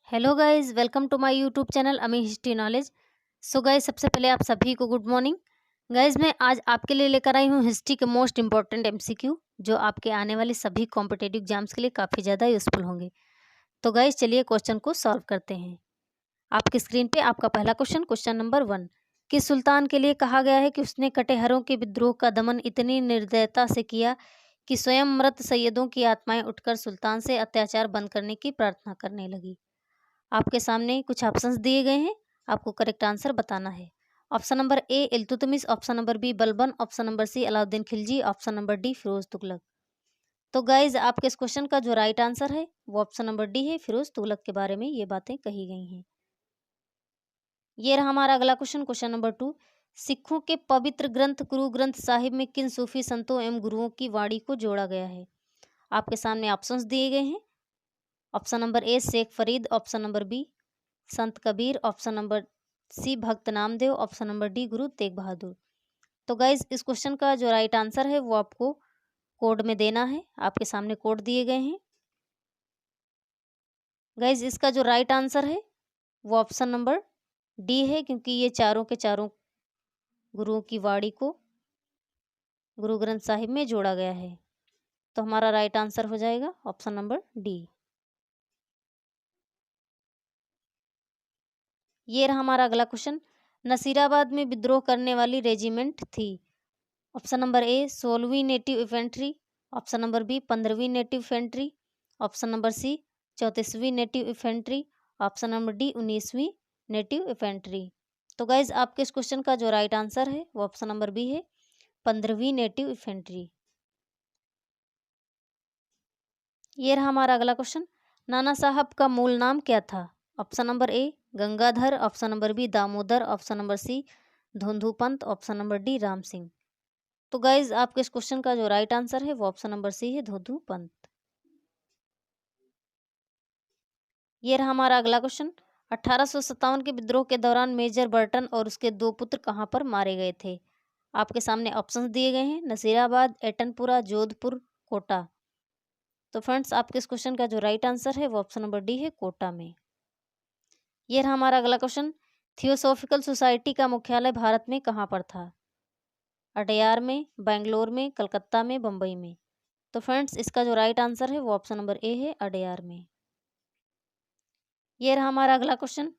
Hello guys, welcome to my YouTube channel Ami history knowledge. So guys, सबसे पहले आप सभी को गुड मॉर्निंग। गाइस, मैं आज आपके लिए लेकर आई हूँ हिस्ट्री के मोस्ट इंपॉर्टेंट एमसीक्यू, जो आपके आने वाले सभी कॉम्पिटेटिव एग्जाम्स के लिए काफ़ी ज़्यादा यूजफुल होंगे। तो गाइस, चलिए क्वेश्चन को सॉल्व करते हैं। आपकी स्क्रीन पे आपका पहला क्वेश्चन नंबर 1। किस सुल्तान के लिए कहा गया है कि उसने कटेहरों के विद्रोह का दमन इतनी निर्दयता से किया कि स्वयं मृत सैयदों की आत्माएं उठकर सुल्तान से अत्याचार बंद करने की प्रार्थना करने लगी। आपके सामने कुछ ऑप्शंस दिए गए हैं, आपको करेक्ट आंसर बताना है। Option number A Iltutmish, option number B Balban, option number C Alauddin Khilji, option number D Firoz Tughlaq. तो गाइज, आपके इस क्वेश्चन का जो राइट आंसर है वो ऑप्शन नंबर डी है। फिरोज तुगलक के बारे में ये बातें कही गई हैं। ये रहा हमारा अगला क्वेश्चन नंबर 2। सिखों के पवित्र ग्रंथ गुरु ग्रंथ साहिब में किन सूफी संतों एवं गुरुओं की वाणी को जोड़ा गया है? आपके सामने ऑप्शंस दिए गए हैं। Option number A Sheikh Farid, option number B Sant Kabir, option number सी भक्त Namdev, option number D Guru Tegh Bahadur. तो गाइज, इस क्वेश्चन का जो राइट आंसर है वो आपको कोड में देना है। आपके सामने कोड दिए गए हैं। गाइज, इसका जो राइट आंसर है वो ऑप्शन नंबर डी है, क्योंकि ये चारों के चारों गुरुओं की वाणी को गुरु ग्रंथ साहिब में जोड़ा गया है। तो हमारा राइट आंसर हो जाएगा ऑप्शन नंबर डी। ये रहा हमारा अगला क्वेश्चन। नसीराबाद में विद्रोह करने वाली रेजिमेंट थी। ऑप्शन नंबर ए 16वीं native infantry, option number B 15वीं native infantry, option number C 34वीं native infantry, option number D 19वीं नेटिव इन्फेंट्री। तो गाइज, आपके इस क्वेश्चन का जो राइट आंसर है वो ऑप्शन नंबर बी है, 15वीं नेटिव इन्फेंट्री। ये रहा हमारा अगला क्वेश्चन। नाना साहब का मूल नाम क्या था? Option number A Gangadhar, option number B Damodar, option number C Dhundhupant, option number D Ram Singh. तो गाइज, आपके इस क्वेश्चन का जो राइट आंसर है वो ऑप्शन नंबर सी है, धुंधुपंत। ये रहा हमारा अगला क्वेश्चन। 1857 के विद्रोह के दौरान मेजर बर्टन और उसके दो पुत्र कहाँ पर मारे गए थे? आपके सामने ऑप्शंस दिए गए हैं। नसीराबाद, एटनपुरा, जोधपुर, कोटा। तो फ्रेंड्स, आपके इस क्वेश्चन का जो राइट आंसर है वो ऑप्शन नंबर डी है, कोटा में। ये रहा हमारा अगला क्वेश्चन। थियोसॉफिकल सोसाइटी का मुख्यालय भारत में कहाँ पर था? अडयार में, बेंगलोर में, कलकत्ता में, बम्बई में। तो फ्रेंड्स, इसका जो राइट आंसर है वो ऑप्शन नंबर ए है, अडयार में। ये रहा हमारा अगला क्वेश्चन।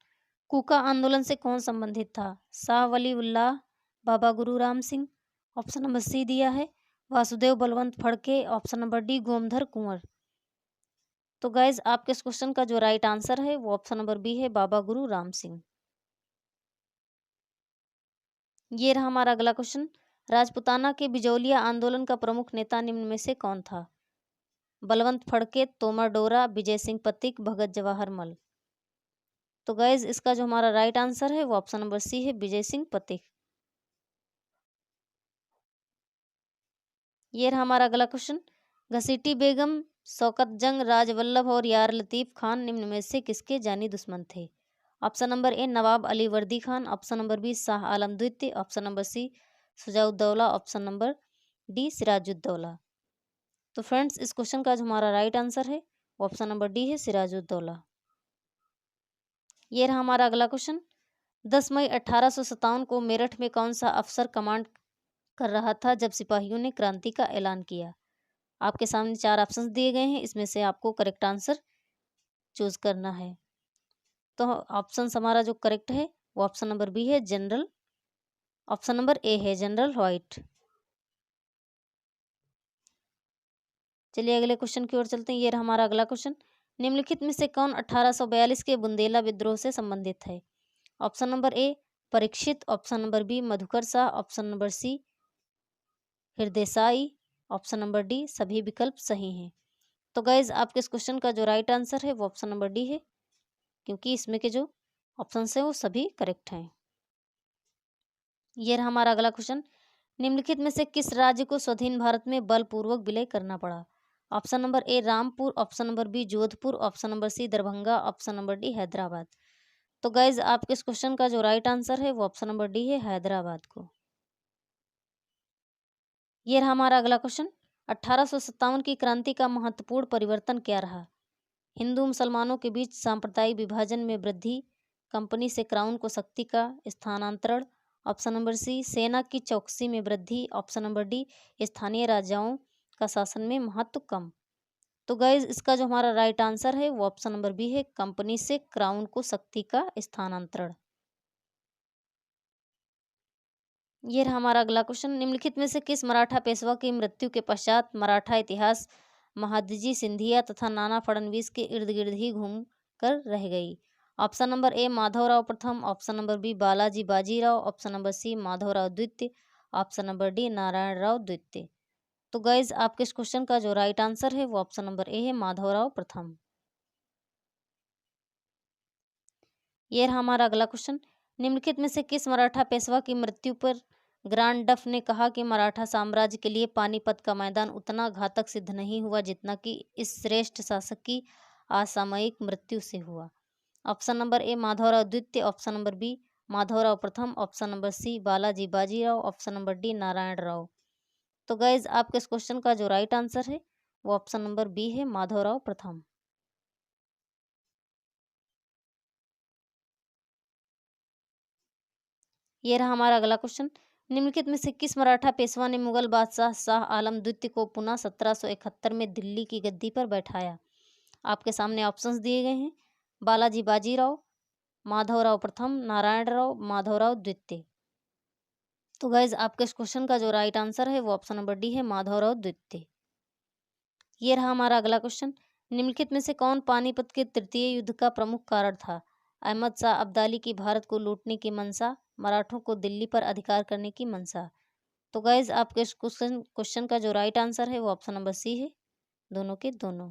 कूका आंदोलन से कौन संबंधित था? शाह वली Ullah, Baba Guru Ram Singh, option number C दिया है Vasudev Balwant Phadke, option number D Gomdhar Konwar. तो गाइज, आपके इस क्वेश्चन का जो राइट आंसर है वो ऑप्शन नंबर बी है, बाबा गुरु राम सिंह। ये रहा हमारा अगला क्वेश्चन। राजपुताना के बिजौलिया आंदोलन का प्रमुख नेता निम्न में से कौन था? बलवंत फड़के, तोमर डोरा, विजय सिंह पथिक, भगत जवाहर मल। तो गाइज, इसका जो हमारा राइट आंसर है वो ऑप्शन नंबर सी है, विजय सिंह पथिक। ये रहा हमारा अगला क्वेश्चन। घसीटी बेगम, शौकत जंग, राजवल्लभ और यार लतीफ खान निम्न में से किसके जानी दुश्मन थे? Option number A Nawab Ali Vardi Khan, option number B Shah Alam द्वितीय, option number C Shujauddaula, option number D Sirajuddaula. तो फ्रेंड्स, इस क्वेश्चन का जो हमारा राइट आंसर है वो ऑप्शन नंबर डी है, सिराजुद्दौला। ये रहा हमारा अगला क्वेश्चन। 10 मई 1857 को मेरठ में कौन सा अफसर कमांड कर रहा था जब सिपाहियों ने क्रांति का ऐलान किया? आपके सामने 4 ऑप्शंस दिए गए हैं, इसमें से आपको करेक्ट आंसर चूज करना है। तो ऑप्शन हमारा जो करेक्ट है वो ऑप्शन नंबर बी है, जनरल। ऑप्शन नंबर ए है, जनरल व्हाइट। चलिए अगले क्वेश्चन की ओर चलते हैं। ये रहा हमारा अगला क्वेश्चन। निम्नलिखित में से कौन 1842 के बुंदेला विद्रोह से संबंधित है? Option number A Parikshit, option number B Madhukar Shah, option number C Hridaysai, option number D सभी विकल्प सही हैं। तो गाइज, आपके इस क्वेश्चन का जो राइट आंसर है वो ऑप्शन नंबर डी है, क्योंकि इसमें के जो ऑप्शन है वो सभी करेक्ट हैं। ये रहा हमारा अगला क्वेश्चन। निम्नलिखित में से किस राज्य को स्वाधीन भारत में बलपूर्वक विलय करना पड़ा? Option number A Rampur, option number B Jodhpur, option number C Darbhanga, option number D Hyderabad. तो गाइज, आपके इस क्वेश्चन का जो राइट आंसर है वो ऑप्शन नंबर डी है, हैदराबाद को। ये रहा हमारा अगला क्वेश्चन। 1857 की क्रांति का महत्वपूर्ण परिवर्तन क्या रहा? हिंदू मुसलमानों के बीच सांप्रदायिक विभाजन में वृद्धि, कंपनी से क्राउन को शक्ति का स्थानांतरण, ऑप्शन नंबर सी सेना की चौकसी में वृद्धि, ऑप्शन नंबर डी स्थानीय राजाओं का शासन में महत्व कम। तो गाइज इसका जो हमारा राइट आंसर है वो ऑप्शन नंबर बी है, कंपनी से क्राउन को शक्ति का स्थानांतरण। ये रहा हमारा अगला क्वेश्चन, निम्नलिखित में से किस मराठा पेशवा की मृत्यु के पश्चात मराठा इतिहास महादजी सिंधिया तथा नाना फडणवीस के इर्द गिर्द ही घूम कर रह गई? ऑप्शन नंबर ए माधवराव प्रथम, option number B Balaji Bajirao, option number C Madhavrao द्वितीय, option number D Narayan Rao द्वितीय। तो गाइज आपके इस क्वेश्चन का जो राइट आंसर है वो ऑप्शन नंबर ए है, माधवराव प्रथम। ये रहा हमारा अगला क्वेश्चन, निम्नलिखित में से किस मराठा पेशवा की मृत्यु पर ग्रांड डफ ने कहा कि मराठा साम्राज्य के लिए पानीपत का मैदान उतना घातक सिद्ध नहीं हुआ जितना कि इस श्रेष्ठ शासक की असामयिक मृत्यु से हुआ? ऑप्शन नंबर ए माधवराव द्वितीय, ऑप्शन नंबर बी माधवराव प्रथम, option number C Balaji Bajirao, option number D Narayan Rao. तो गाइज आपके इस क्वेश्चन का जो राइट आंसर है वो ऑप्शन नंबर बी है, माधवराव प्रथम। ये रहा हमारा अगला क्वेश्चन, निम्नलिखित में से किस मराठा पेशवा ने मुगल बादशाह शाह आलम द्वितीय को पुनः 1771 में दिल्ली की गद्दी पर बैठाया? आपके सामने ऑप्शंस दिए गए हैं, बालाजी बाजीराव, माधवराव प्रथम, नारायण राव, माधवराव द्वितीय। तो गाइज आपके इस क्वेश्चन का जो राइट आंसर है वो ऑप्शन नंबर डी है, माधवराव द्वितीय। ये रहा हमारा अगला क्वेश्चन, निम्नलिखित में से कौन पानीपत के तृतीय युद्ध का प्रमुख कारण था? अहमद शाह अब्दाली की भारत को लूटने की मंशा, मराठों को दिल्ली पर अधिकार करने की मंशा। तो गाइज आपके इस क्वेश्चन का जो राइट आंसर है वो ऑप्शन नंबर सी है, दोनों के दोनों।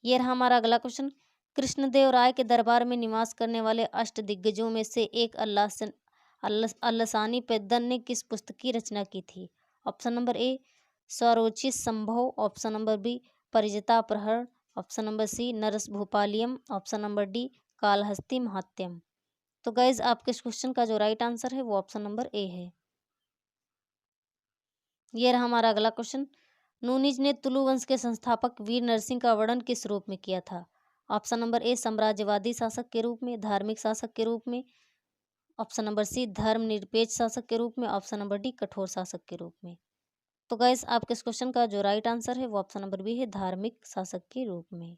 ये रहा हमारा अगला क्वेश्चन, कृष्णदेव राय के दरबार में निवास करने वाले अष्ट दिग्गजों में से एक अल्लासानी पेद्दन ने किस पुस्तक की रचना की थी? ऑप्शन नंबर ए स्वरोचित संभव, option number B Parijata Prahar, option number C Naras Bhupaliyam, option number D Kalahasti Mahatyam. तो गाइज आपके इस क्वेश्चन का जो राइट आंसर है वो ऑप्शन नंबर ए है। ये रहा हमारा अगला क्वेश्चन, नूनिज ने तुलु वंश के संस्थापक वीर नरसिंह का वर्णन किस रूप में किया था? ऑप्शन नंबर ए साम्राज्यवादी शासक के रूप में, धार्मिक शासक के रूप में, ऑप्शन नंबर सी धर्मनिरपेक्ष शासक के रूप में, ऑप्शन नंबर डी कठोर शासक के रूप में। तो गाइस आपके इस क्वेश्चन का जो राइट आंसर है वो ऑप्शन नंबर बी है, धार्मिक शासक के रूप में।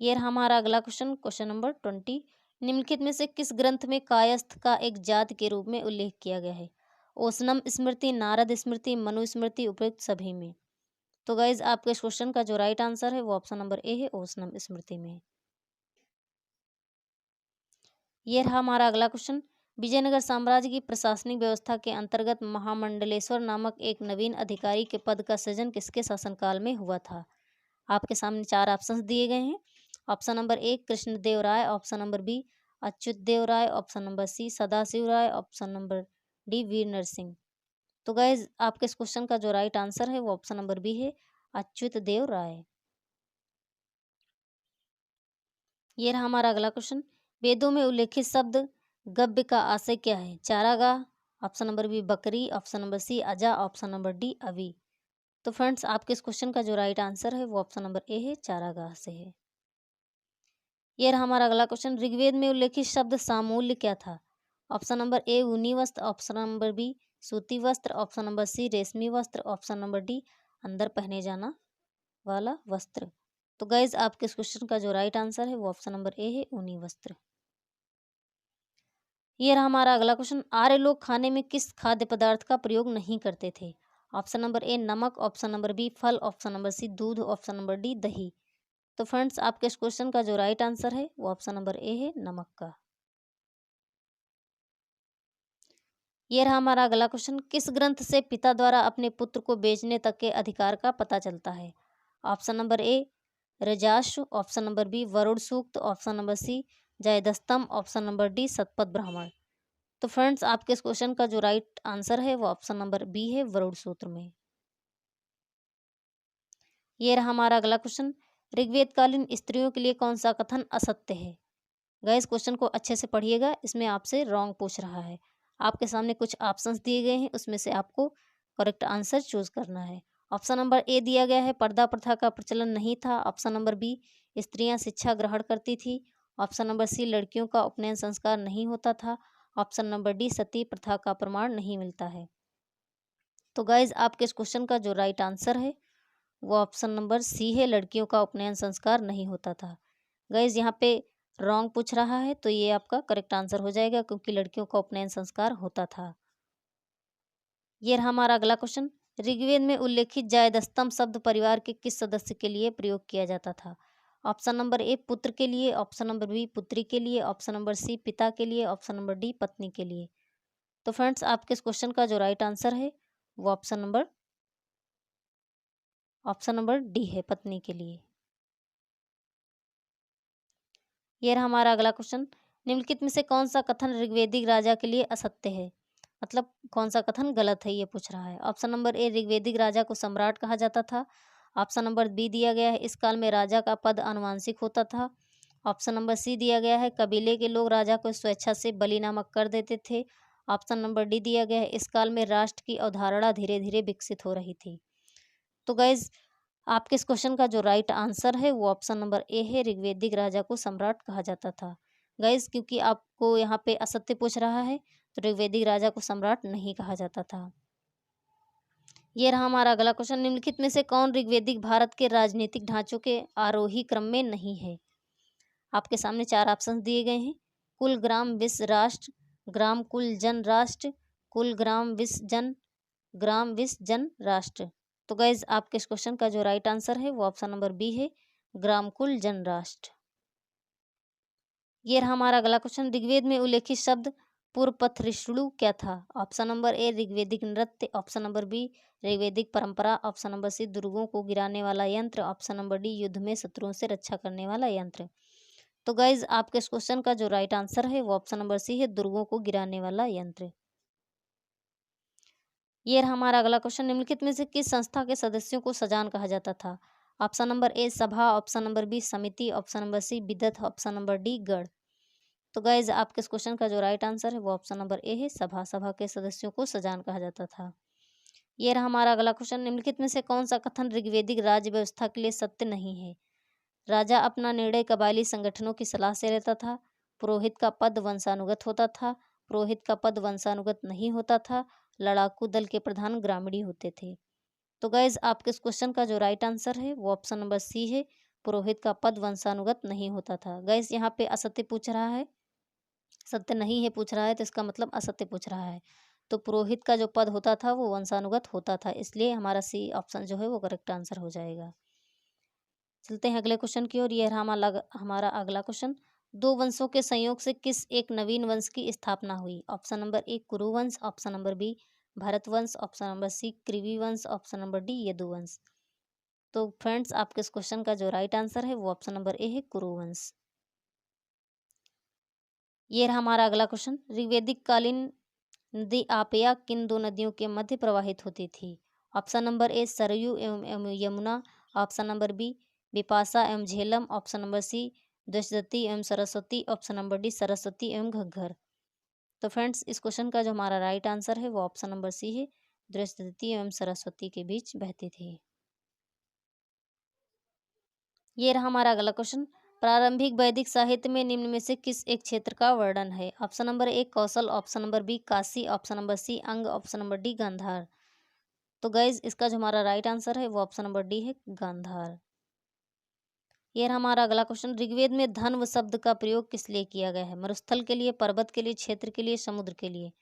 ये रहा हमारा अगला क्वेश्चन, क्वेश्चन नंबर 20, निम्नलिखित में से किस ग्रंथ में कायस्थ का एक जाति के रूप में उल्लेख किया गया है? ओसनम स्मृति, नारद स्मृति, मनु स्मृति, उपयुक्त सभी में। तो गाइज आपके इस क्वेश्चन का जो राइट आंसर है वो ऑप्शन नंबर ए है, ओसनम स्मृति में। ये रहा हमारा अगला क्वेश्चन, विजयनगर साम्राज्य की प्रशासनिक व्यवस्था के अंतर्गत महामंडलेश्वर नामक एक नवीन अधिकारी के पद का सृजन किसके शासनकाल में हुआ था? आपके सामने 4 ऑप्शंस दिए गए हैं। Option number A Krishnadev Rai, option number B Achyut Dev Rai, option number C Sadashiv Rai, option number D Veer Narsingh. तो गाइज आपके इस क्वेश्चन का जो राइट आंसर है वो ऑप्शन नंबर बी है, अच्युत देव राय। ये रहा हमारा अगला क्वेश्चन, वेदों में उल्लेखित शब्द गव्य का आशय क्या है? चारागाह, ऑप्शन नंबर बी बकरी, ऑप्शन नंबर सी अजा, ऑप्शन नंबर डी अवी। तो फ्रेंड्स आपके इस क्वेश्चन का जो राइट आंसर है वो ऑप्शन नंबर ए है, चारागाह से है। ये रहा हमारा अगला क्वेश्चन, ऋग्वेद में उल्लेखित शब्द सामूल्य क्या था? ऑप्शन नंबर ए ऊनी वस्त्र, ऑप्शन नंबर बी सूती वस्त्र, ऑप्शन नंबर सी रेशमी वस्त्र, ऑप्शन नंबर डी अंदर पहने जाना वाला वस्त्र। तो गाइज आपके इस क्वेश्चन का जो राइट आंसर है वो ऑप्शन नंबर ए है, ऊनी वस्त्र। ये रहा हमारा अगला क्वेश्चन, आर्य लोग खाने में किस खाद्य पदार्थ का प्रयोग नहीं करते थे? ऑप्शन नंबर ए नमक, ऑप्शन नंबर बी फल, ऑप्शन नंबर सी दूध, ऑप्शन नंबर डी दही। तो फ्रेंड्स आपके इस क्वेश्चन का जो राइट आंसर है वो ऑप्शन नंबर ए है, नमक का। ये रहा हमारा अगला क्वेश्चन, किस ग्रंथ से पिता द्वारा अपने पुत्र को बेचने तक के अधिकार का पता चलता है? ऑप्शन नंबर ए रजाश्व, option number B Varun Sukta, option number C जयदस्तम, option number D Shatapatha Brahmana. तो फ्रेंड्स आपके इस क्वेश्चन का जो राइट आंसर है वो ऑप्शन नंबर बी है, वरुण सूत्र में। ये रहा हमारा अगला क्वेश्चन, ऋग्वेदकालीन स्त्रियों के लिए कौन सा कथन असत्य है? गाइस क्वेश्चन को अच्छे से पढ़िएगा, इसमें आपसे रॉन्ग पूछ रहा है। आपके सामने कुछ ऑप्शंस दिए गए हैं, उसमें से आपको करेक्ट आंसर चूज करना है। ऑप्शन नंबर ए दिया गया है पर्दा प्रथा का प्रचलन नहीं था। ऑप्शन नंबर बी स्त्रियां शिक्षा ग्रहण करती थी। ऑप्शन नंबर सी लड़कियों का उपनयन संस्कार नहीं होता था। ऑप्शन नंबर डी सती प्रथा का प्रमाण नहीं मिलता है। तो गाइज आपके इस क्वेश्चन का जो राइट आंसर है वो ऑप्शन नंबर सी है, लड़कियों का उपनयन संस्कार नहीं होता था। गाइज यहाँ पे रॉन्ग पूछ रहा है तो ये आपका करेक्ट आंसर हो जाएगा, क्योंकि लड़कियों का उपनयन संस्कार होता था। ये रहा हमारा अगला क्वेश्चन। ऋग्वेद में उल्लेखित जायदस्तम शब्द परिवार के किस सदस्य के लिए प्रयोग किया जाता था? ऑप्शन नंबर ए पुत्र के लिए, ऑप्शन नंबर बी पुत्री के लिए, ऑप्शन नंबर सी पिता के लिए, ऑप्शन नंबर डी पत्नी के लिए। तो फ्रेंड्स आपके इस क्वेश्चन का जो राइट आंसर है वो ऑप्शन नंबर डी है, पत्नी के लिए। ये रहा हमारा अगला क्वेश्चन। निम्नलिखित में से कौन सा कथन ऋग्वेदिक राजा के लिए असत्य है? मतलब कौन सा कथन गलत है ये पूछ रहा है। ऑप्शन नंबर ए ऋग्वेदिक राजा को सम्राट कहा जाता था। ऑप्शन नंबर बी दिया गया है इस काल में राजा का पद आनुवांशिक होता था। ऑप्शन नंबर सी दिया गया है कबीले के लोग राजा को स्वेच्छा से बलि नामक कर देते थे। ऑप्शन नंबर डी दिया गया है इस काल में राष्ट्र की अवधारणा धीरे धीरे विकसित हो रही थी। तो गाइज आपके इस क्वेश्चन का जो राइट आंसर है वो ऑप्शन नंबर ए है, ऋग्वेदिक राजा को सम्राट कहा जाता था। गाइज क्योंकि आपको यहाँ पे असत्य पूछ रहा है तो ऋग्वेदिक राजा को सम्राट नहीं कहा जाता था। ये रहा हमारा अगला क्वेश्चन। निम्नलिखित में से कौन ऋग्वेदिक भारत के राजनीतिक ढांचों के आरोही क्रम में नहीं है? आपके सामने 4 ऑप्शन दिए गए हैं। कुल ग्राम विश्व राष्ट्र, ग्राम कुल जन राष्ट्र, कुल ग्राम विश्व जन राष्ट्र। तो गाइज आपके इस क्वेश्चन का जो राइट आंसर है वो ऑप्शन नंबर बी है, ग्राम कुल जन राष्ट्र। ये रहा हमारा अगला क्वेश्चन। ऋग्वेद में उल्लेखित शब्द पूर्वपथऋषणु क्या था? ऑप्शन नंबर ए ऋग्वेदिक नृत्य, ऑप्शन नंबर बी ऋग्वेदिक परंपरा, ऑप्शन नंबर सी दुर्गों को गिराने वाला यंत्र, ऑप्शन नंबर डी युद्ध में शत्रुओं से रक्षा करने वाला यंत्र। तो गाइज आपके इस क्वेश्चन का जो राइट आंसर है वो ऑप्शन नंबर सी है, दुर्गों को गिराने वाला यंत्र। ये रहा हमारा अगला क्वेश्चन। निम्नलिखित में से किस संस्था के सदस्यों को सजान कहा जाता था? ऑप्शन नंबर ए सभा, ऑप्शन नंबर बी समिति, ऑप्शन नंबर सी बिदत, ऑप्शन नंबर डी गण। तो गाइज आपके इस क्वेश्चन का जो राइट आंसर है वो ऑप्शन नंबर ए है, सभा। सभा के सदस्यों को सजान कहा जाता था। ये रहा हमारा अगला क्वेश्चन। निम्नलिखित में से कौन सा कथन ऋग्वेदिक राज्य व्यवस्था के लिए सत्य नहीं है? राजा अपना निर्णय कबायली संगठनों की सलाह से लेता था। पुरोहित का पद वंशानुगत होता था। पुरोहित का पद वंशानुगत नहीं होता था। लड़ाकू दल के प्रधान ग्रामीणी होते थे। तो गाइज आपके इस क्वेश्चन का जो राइट आंसर है वो ऑप्शन नंबर सी है, पुरोहित का पद वंशानुगत नहीं होता था। गाइज यहाँ पे असत्य पूछ रहा है, सत्य नहीं है पूछ रहा है, तो इसका मतलब असत्य पूछ रहा है। तो पुरोहित का जो पद होता था वो वंशानुगत होता था, इसलिए हमारा सी ऑप्शन जो है वो करेक्ट आंसर हो जाएगा। चलते हैं अगले क्वेश्चन की ओर। यह हमारा अगला क्वेश्चन। 2 वंशों के संयोग से किस एक नवीन वंश की स्थापना हुई? ऑप्शन नंबर ए कुरुवंश, ऑप्शन नंबर बी भरतवंश, ऑप्शन नंबर सी कृवि वंश, ऑप्शन नंबर डी यदुवंश। तो फ्रेंड्स आपके इस क्वेश्चन का जो राइट आंसर है वो ऑप्शन नंबर ए है, कुरुवंश। ये रहा हमारा अगला क्वेश्चन। ऋग्वेदिक कालीन नदी आपया किन 2 नदियों के मध्य प्रवाहित होती थी? ऑप्शन नंबर ए सरयू एवं Yamuna, option number B Bipasha एवं Jhelum, option number C Dashrathi एवं Saraswati, option number D Saraswati एवं घग्गर। तो फ्रेंड्स इस क्वेश्चन का जो हमारा राइट आंसर है वो ऑप्शन नंबर सी है, दृष्टि एवं सरस्वती के बीच बहती थी। ये रहा हमारा अगला क्वेश्चन। प्रारंभिक वैदिक साहित्य में निम्न में से किस एक क्षेत्र का वर्णन है? Option number A Kaushal, option number B Kashi, option number C Anga, option number D Gandhara. तो गाइज इसका जो हमारा राइट आंसर है वो ऑप्शन नंबर डी है, गांधार। ये रहा हमारा अगला क्वेश्चन। ऋग्वेद में धन्व शब्द का प्रयोग किस लिए किया गया है? मरुस्थल के लिए, पर्वत के लिए, क्षेत्र के लिए, समुद्र के लिए।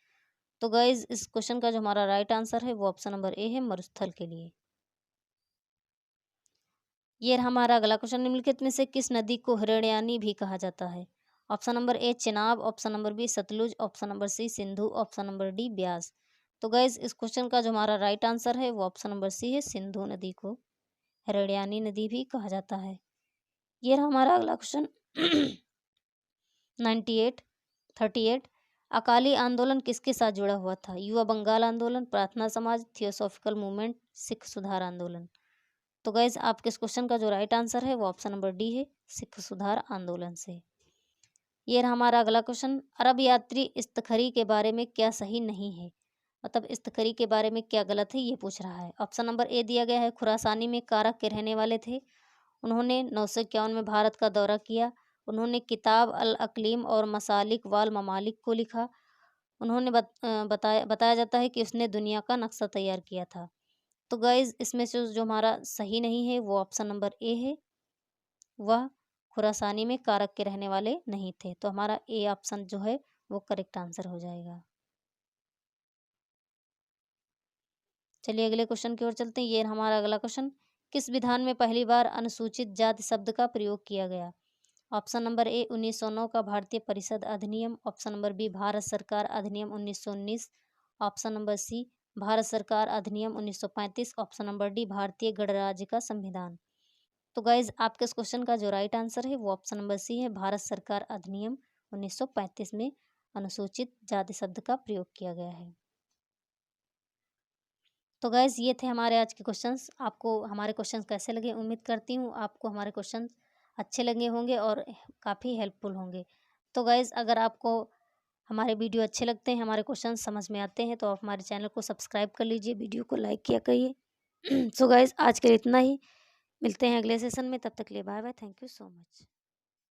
तो गाइज इस क्वेश्चन का जो हमारा राइट आंसर है वो ऑप्शन नंबर ए है, मरुस्थल के लिए। ये रहा हमारा अगला क्वेश्चन। निम्नलिखित में से किस नदी को हिरण्यानी भी कहा जाता है? Option number A Chenab, option number B Sutlej, option number C Sindhu, option number D Beas. तो गाइज इस क्वेश्चन का जो हमारा राइट आंसर है वो ऑप्शन नंबर सी है, सिंधु नदी को हिरण्यानी नदी भी कहा जाता है। ये रहा हमारा अगला क्वेश्चन। 38 अकाली आंदोलन किसके साथ जुड़ा हुआ था? युवा बंगाल आंदोलन, प्रार्थना समाज, थियोसॉफिकल मूवमेंट, सिख सुधार आंदोलन। तो गाइज आपके इस क्वेश्चन का जो राइट आंसर है वो ऑप्शन नंबर डी है, सिख सुधार आंदोलन से। ये रहा हमारा अगला क्वेश्चन। अरब यात्री इस्तखरी के बारे में क्या सही नहीं है? मतलब इस्तखरी के बारे में क्या गलत है ये पूछ रहा है। ऑप्शन नंबर ए दिया गया है, खुरासानी में कारक के रहने वाले थे। उन्होंने 951 में भारत का दौरा किया। उन्होंने किताब अल अक़लीम और मसालिक वाल ममालिक को लिखा। उन्होंने बताया जाता है कि उसने दुनिया का नक्शा तैयार किया था। तो गाइज़ इसमें से जो हमारा सही नहीं है वो ऑप्शन नंबर ए है। वह खुरासानी में कारक के रहने वाले नहीं थे। तो हमारा ए ऑप्शन जो है वो करेक्ट आंसर हो जाएगा। चलिए अगले क्वेश्चन की ओर चलते हैं। ये हमारा अगला क्वेश्चन, किस विधान में पहली बार अनुसूचित जाति शब्द का प्रयोग किया गया? ऑप्शन नंबर ए 1909 का भारतीय परिषद अधिनियम। ऑप्शन नंबर बी भारत सरकार अधिनियम 1919। ऑप्शन नंबर सी भारत सरकार अधिनियम 1935। ऑप्शन नंबर डी भारतीय गणराज्य का संविधान। तो गाइज आपके इस क्वेश्चन का जो राइट आंसर है वो ऑप्शन नंबर सी है, भारत सरकार अधिनियम 1935 में अनुसूचित जाति शब्द का प्रयोग किया गया है। तो गाइज़ ये थे हमारे आज के क्वेश्चंस। आपको हमारे क्वेश्चंस कैसे लगे? उम्मीद करती हूँ आपको हमारे क्वेश्चंस अच्छे लगे होंगे और काफ़ी हेल्पफुल होंगे। तो गाइज़ अगर आपको हमारे वीडियो अच्छे लगते हैं, हमारे क्वेश्चन समझ में आते हैं, तो आप हमारे चैनल को सब्सक्राइब कर लीजिए, वीडियो को लाइक किया करिए। सो गाइज़ आज के लिए इतना ही। मिलते हैं अगले सेशन में, तब तक के लिए bye bye. Thank you so much.